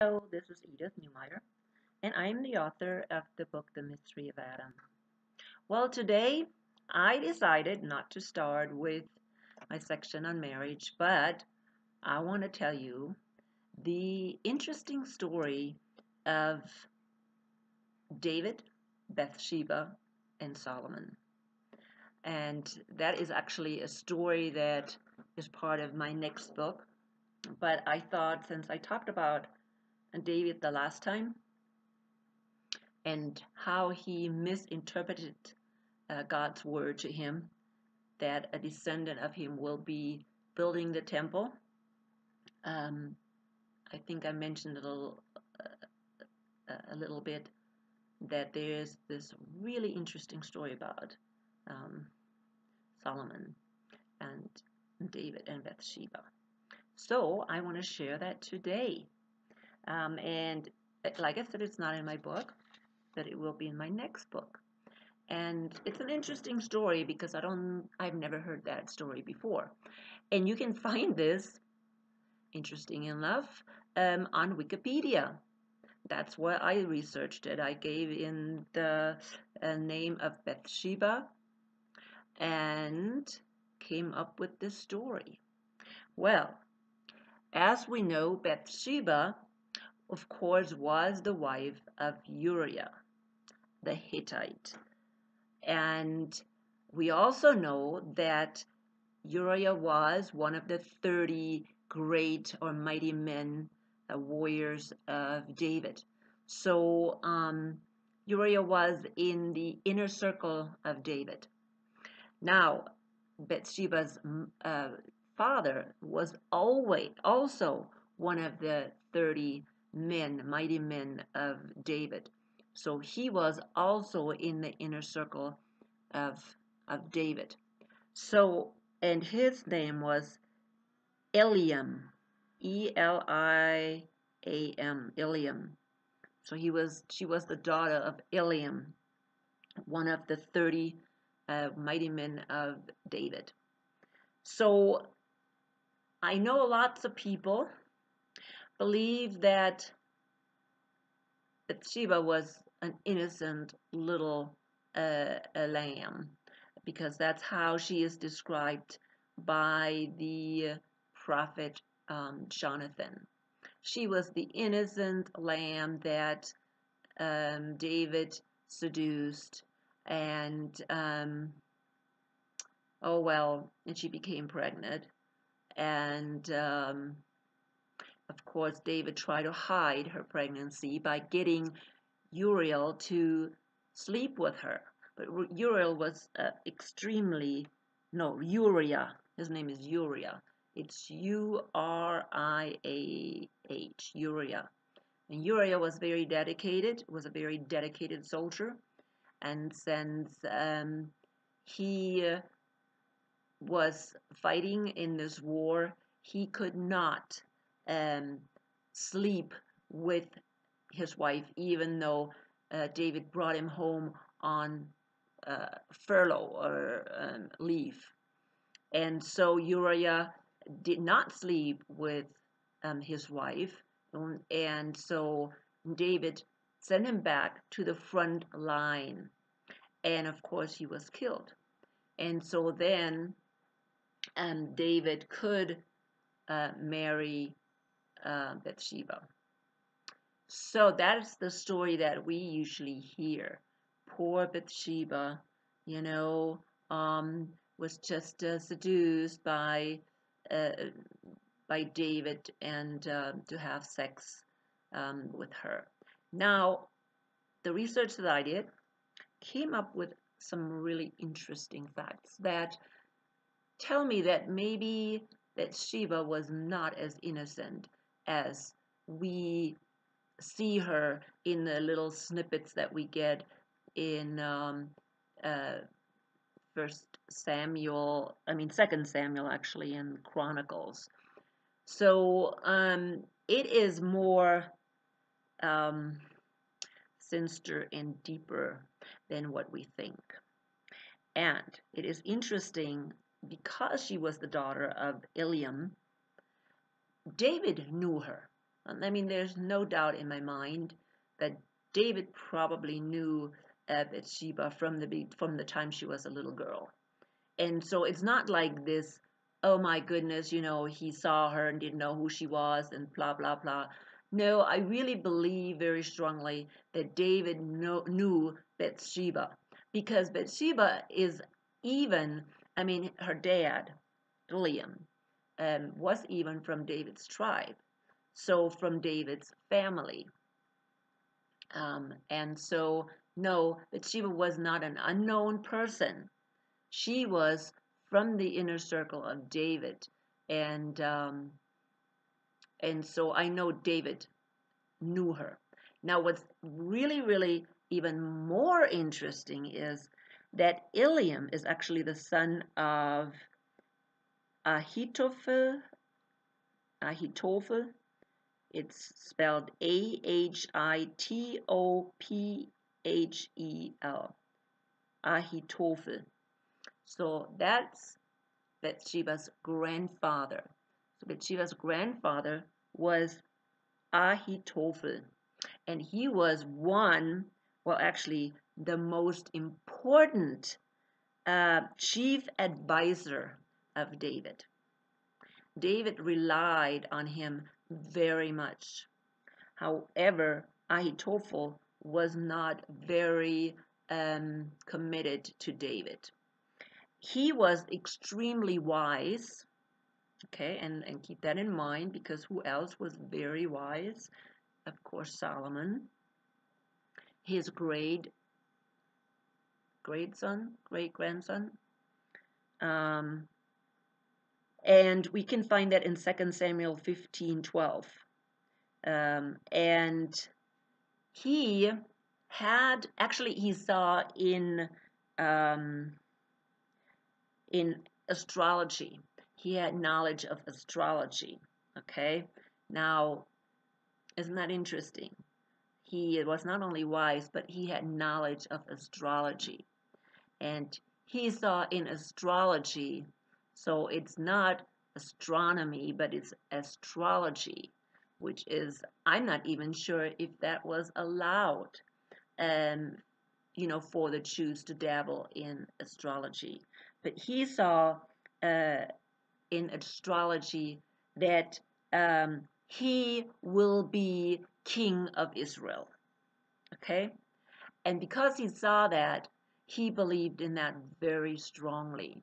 Hello, this is Edith Newmeyer, and I'm the author of the book The Mystery of Adam. Well, today I decided not to start with my section on marriage, but I want to tell you the interesting story of David, Bathsheba, and Solomon. And that is actually a story that is part of my next book. But I thought since I talked about David the last time, and how he misinterpreted God's word to him that a descendant of him will be building the temple. Um, I think I mentioned a little bit that there's this really interesting story about um, Solomon and David and Bathsheba. So I want to share that today. And like I said, it's not in my book, but it will be in my next book. And it's an interesting story because I've never heard that story before. And you can find this, interesting enough, on Wikipedia. That's where I researched it. I gave in the name of Bathsheba and came up with this story. Well, as we know, Bathsheba, of course, was the wife of Uriah, the Hittite. And we also know that Uriah was one of the 30 great or mighty men, warriors of David. So Uriah was in the inner circle of David. Now, Bathsheba's father was always also one of the 30 men, mighty men of David. So he was also in the inner circle of, of David. So, and his name was Eliam, Eliam, Eliam. So she was the daughter of Eliam, one of the 30 mighty men of David. So I know lots of people believe that Bathsheba was an innocent little lamb, because that's how she is described by the prophet Jonathan. She was the innocent lamb that David seduced, and oh well, and she became pregnant. And of course, David tried to hide her pregnancy by getting Uriel to sleep with her. But Uriel was Uriah. His name is Uriah. It's Uriah, Uriah. And Uriah was was a very dedicated soldier. And since he was fighting in this war, he could not um, sleep with his wife, even though David brought him home on furlough or leave. And so Uriah did not sleep with his wife, and so David sent him back to the front line, and of course he was killed. And so then David could marry Bathsheba. So that's the story that we usually hear. Poor Bathsheba, you know, was just seduced uh, by David and to have sex with her. Now, the research that I did came up with some really interesting facts that tell me that maybe Bathsheba was not as innocent as we see her in the little snippets that we get in uh, Second Samuel actually, in Chronicles. So it is more um, sinister and deeper than what we think. And it is interesting because she was the daughter of Eliam. David knew her. I mean, there's no doubt in my mind that David probably knew Bathsheba from the time she was a little girl. And so it's not like this, oh my goodness, he saw her and didn't know who she was and blah, blah, blah. No, I really believe very strongly that David knew Bathsheba, because Bathsheba is even, I mean, her dad, William, was even from David's tribe, so from David's family. And so, no, Bathsheba was not an unknown person. She was from the inner circle of David, and so I know David knew her. Now, what's really, really even more interesting is that Iliam is actually the son of Ahitophel. Ahitophel. It's spelled Ahitophel. Ahitophel. So that's Bathsheba's grandfather. So Bathsheba's grandfather was Ahitophel, and he was actually the most important chief advisor of David. David relied on him very much. However, Ahitophel was not very committed to David. He was extremely wise, okay, and keep that in mind, because who else was very wise? Of course, Solomon, his great grandson. And we can find that in 2 Samuel 15:12. And he saw in astrology. He had knowledge of astrology. Okay, now, isn't that interesting? He was not only wise, but he had knowledge of astrology. And he saw in astrology, so it's not astronomy, but it's astrology, which is, I'm not even sure if that was allowed, for the Jews to dabble in astrology. But he saw in astrology that he will be king of Israel. Okay? And because he saw that, he believed in that very strongly.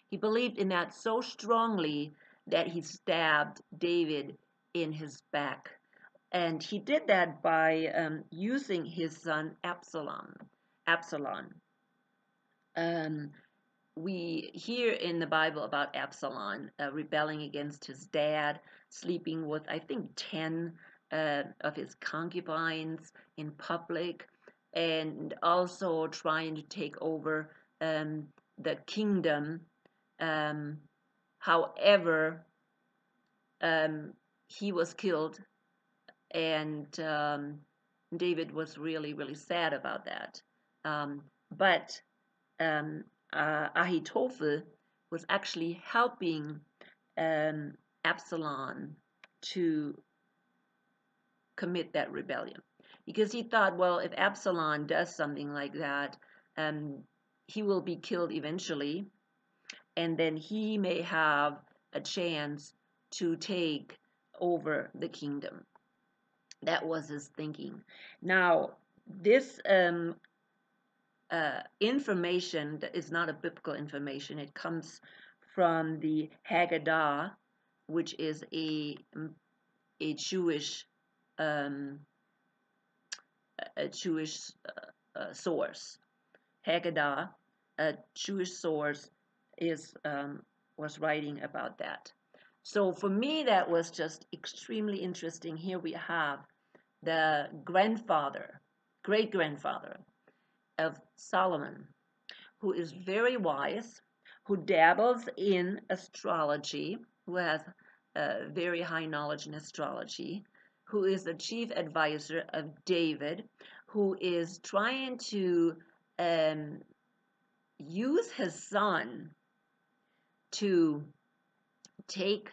He believed in that so strongly that he stabbed David in his back. And he did that by using his son Absalom. We hear in the Bible about Absalom rebelling against his dad, sleeping with, I think, 10 of his concubines in public, and also trying to take over the kingdom. However, he was killed, and David was really, really sad about that. But Ahitophel was actually helping Absalom to commit that rebellion, because he thought, well, if Absalom does something like that, he will be killed eventually, and then he may have a chance to take over the kingdom. That was his thinking. Now, this information that is not a biblical information. It comes from the Haggadah, which is a Jewish source. Haggadah, a Jewish source, was writing about that. So for me, that was just extremely interesting. Here we have the great grandfather of Solomon, who is very wise, who dabbles in astrology, who has very high knowledge in astrology, who is the chief advisor of David, who is trying to use his son to take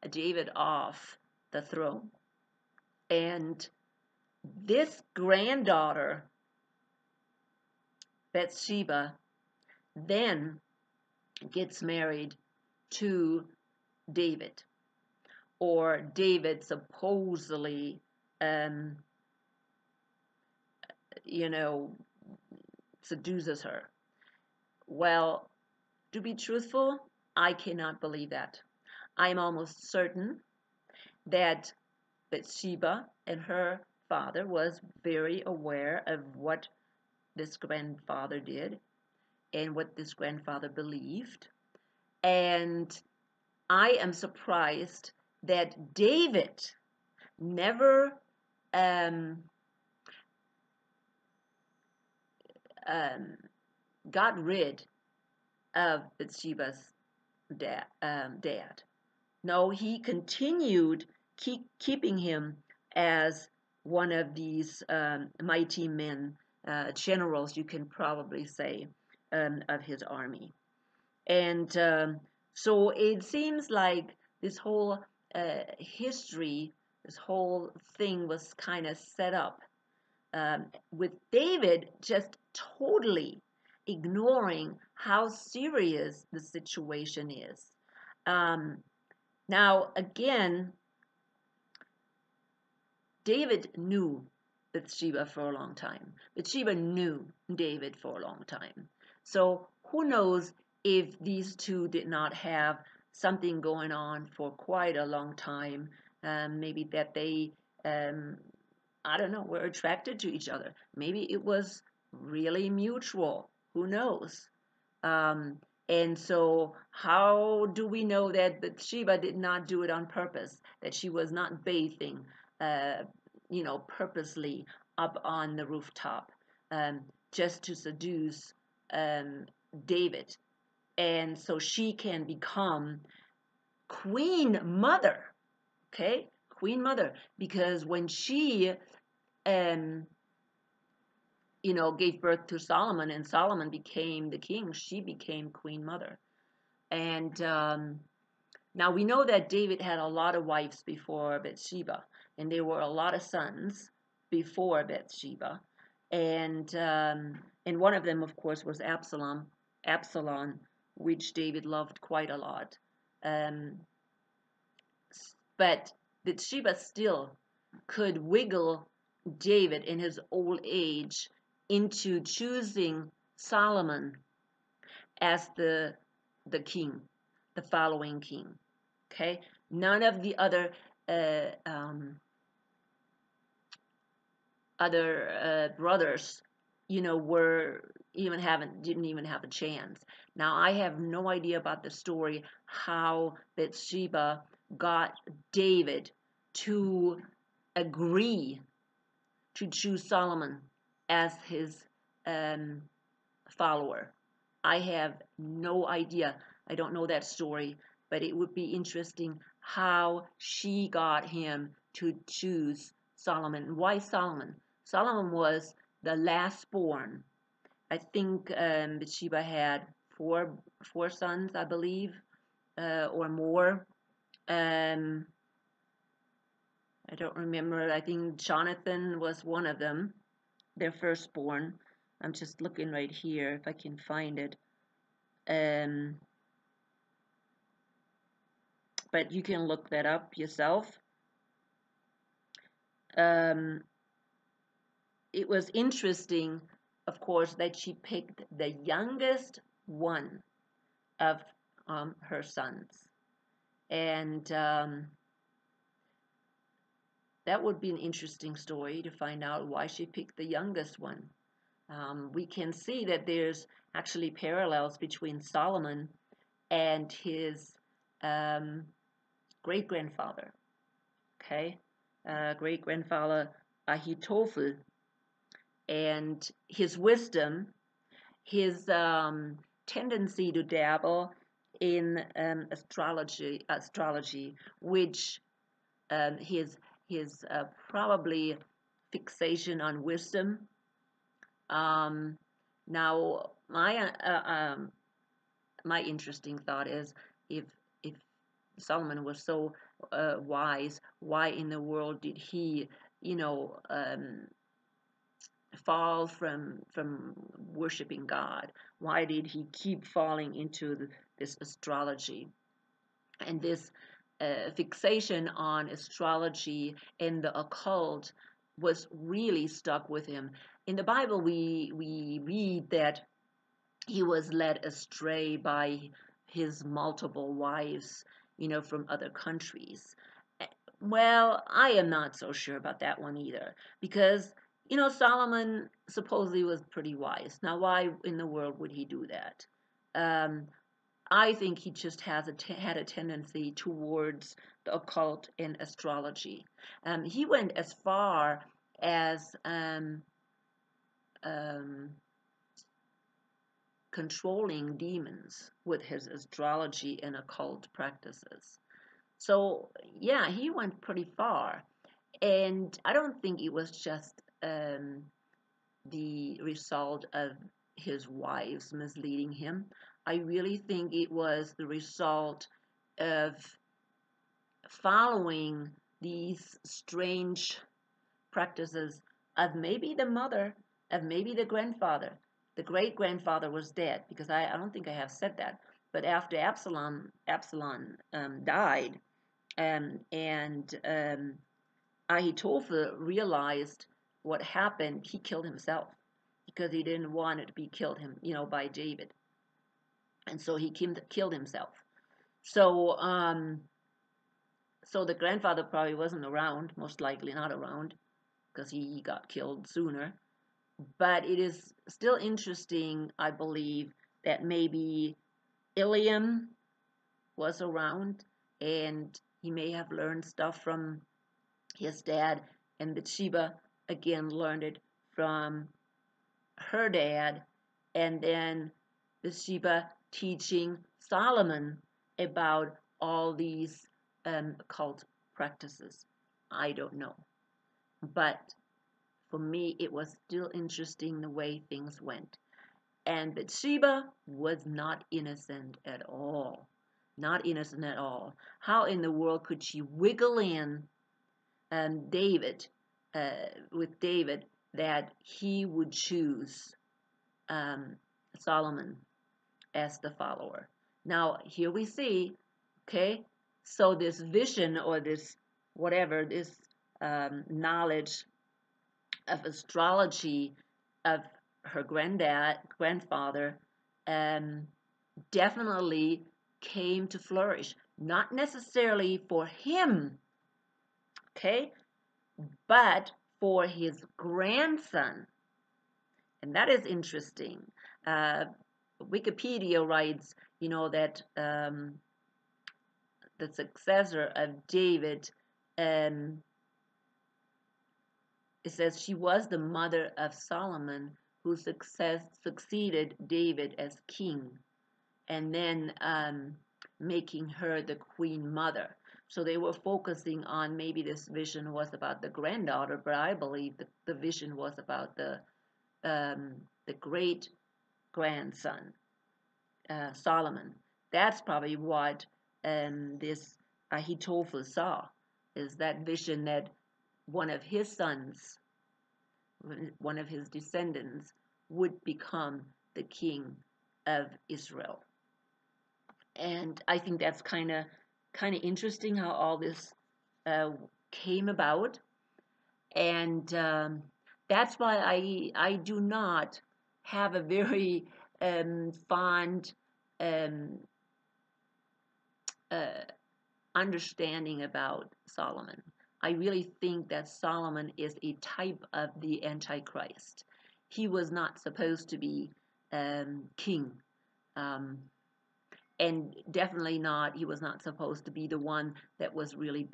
David off the throne. And this granddaughter, Bathsheba, then gets married to David, or David supposedly, um, you know, seduces her. Well, to be truthful, I cannot believe that. I'm almost certain that Bathsheba and her father was very aware of what this grandfather did and what this grandfather believed. And I am surprised that David never um, um, got rid of Bathsheba's dad. No, he continued keeping him as one of these mighty men, generals, you can probably say, of his army. And so it seems like this whole history, this whole thing was kind of set up with David just totally ignoring how serious the situation is. Um, Now, again, David knew Bathsheba for a long time. Bathsheba knew David for a long time. So who knows if these two did not have something going on for quite a long time. Maybe that they, um, I don't know, were attracted to each other. Maybe it was really mutual. Who knows? Um, and so, how do we know that Bathsheba did not do it on purpose? That she was not bathing, uh, purposely up on the rooftop, um, just to seduce um, David, and so she can become Queen Mother. Okay, Queen Mother, because when she um, gave birth to Solomon, and Solomon became the king, she became Queen Mother. And now we know that David had a lot of wives before Bathsheba, and there were a lot of sons before Bathsheba, and one of them, of course, was Absalom, which David loved quite a lot. Um, but Bathsheba still could wiggle David in his old age into choosing Solomon as the king, the following king. Okay, none of the uh, um, other brothers, were didn't even have a chance. Now I have no idea about the story how Bathsheba got David to agree to choose Solomon as his um, follower. I have no idea. I don't know that story, but it would be interesting how she got him to choose Solomon. Why Solomon? Solomon was the last born. I think Bathsheba had four sons, I believe, or more. Um, I don't remember. I think Jonathan was one of them, their firstborn. I'm just looking right here if I can find it. Um, but you can look that up yourself. Um, it was interesting, of course, that she picked the youngest one of her sons. And that would be an interesting story to find out why she picked the youngest one. We can see that there's actually parallels between Solomon and his um, great grandfather. Okay, great grandfather Ahitophel, and his wisdom, his tendency to dabble in astrology, which his probably fixation on wisdom. Um, Now, my interesting thought is if if Solomon was so wise, why in the world did he, you know, fall from worshiping God? Why did he keep falling into this astrology and this fixation on astrology and the occult was really stuck with him? In the Bible, we read that he was led astray by his multiple wives, from other countries. Well, I am not so sure about that one either, because Solomon supposedly was pretty wise. Now, why in the world would he do that? Um, I think he just had a tendency towards the occult and astrology. He went as far as um, controlling demons with his astrology and occult practices. So, yeah, he went pretty far. And I don't think it was just the result of his wives misleading him. I really think it was the result of following these strange practices of maybe the mother, of maybe the grandfather. The great grandfather was dead, because I don't think I have said that. But after Absalom died, and Ahithophel realized what happened, he killed himself because he didn't want it to be killed by David, and so he killed himself. So so the grandfather probably wasn't around, most likely not around, because he got killed sooner. But it is still interesting, I believe, that maybe Iliam was around and he may have learned stuff from his dad, and Bathsheba again learned it from her dad, and then Bathsheba teaching Solomon about all these occult practices. I don't know. But for me, it was still interesting the way things went. And Bathsheba was not innocent at all. Not innocent at all. How in the world could she wiggle in David, with David, that he would choose Solomon as the follower? Now, here we see, okay, so this vision, or this whatever, this knowledge of astrology of her grandfather, um, definitely came to flourish. Not necessarily for him, okay, but for his grandson. And that is interesting. Uh, Wikipedia writes, that the successor of David, um, it says she was the mother of Solomon, who succeeded David as king, and then making her the queen mother. So they were focusing on, maybe this vision was about the granddaughter, but I believe the vision was about the great grandson, Solomon. That's probably what this Ahithophel saw, is that vision that one of his sons, one of his descendants, would become the king of Israel. And I think that's kind of interesting how all this uh, came about, and that's why I do not have a very fond um, uh, understanding about Solomon. I really think that Solomon is a type of the Antichrist. He was not supposed to be king. Um, and definitely not, he was not supposed to be the one that was really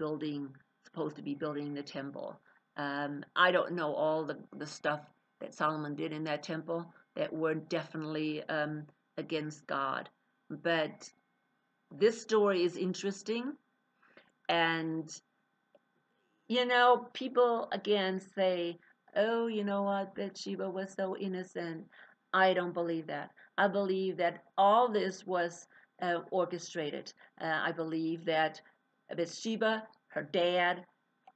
supposed to be building the temple. I don't know all the stuff that Solomon did in that temple that were definitely against God. But this story is interesting, and people again say, oh, you know what, Bathsheba was so innocent. I don't believe that. I believe that all this was orchestrated. I believe that Bathsheba, her dad,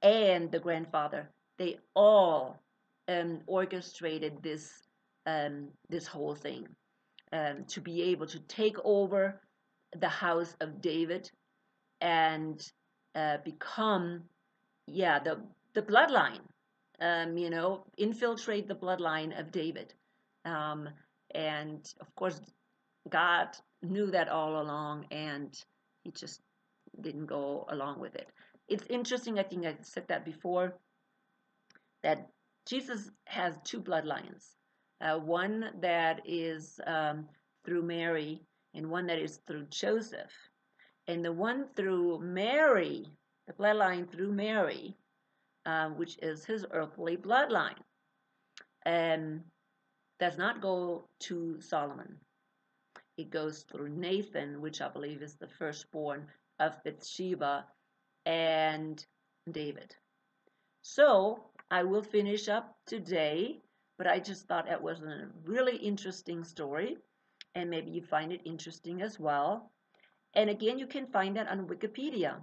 and the grandfather, they all orchestrated this whole thing to be able to take over the house of David and become, yeah, the bloodline. Infiltrate the bloodline of David. Um, and of course, God knew that all along, and He just didn't go along with it. It's interesting. I think I said that before, that Jesus has two bloodlines, one that is through Mary and one that is through Joseph. And the one through Mary, the bloodline through Mary, which is his earthly bloodline, does not go to Solomon. It goes through Nathan, which I believe is the firstborn of Bathsheba and David. So I will finish up today, but I just thought that was a really interesting story, and maybe you find it interesting as well. And again, you can find that on Wikipedia.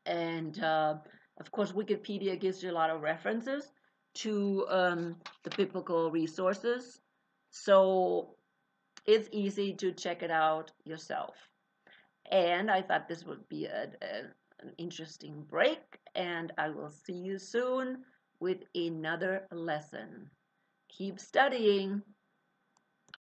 And of course, Wikipedia gives you a lot of references to the biblical resources. So it's easy to check it out yourself. And I thought this would be an interesting break, and I will see you soon with another lesson. Keep studying.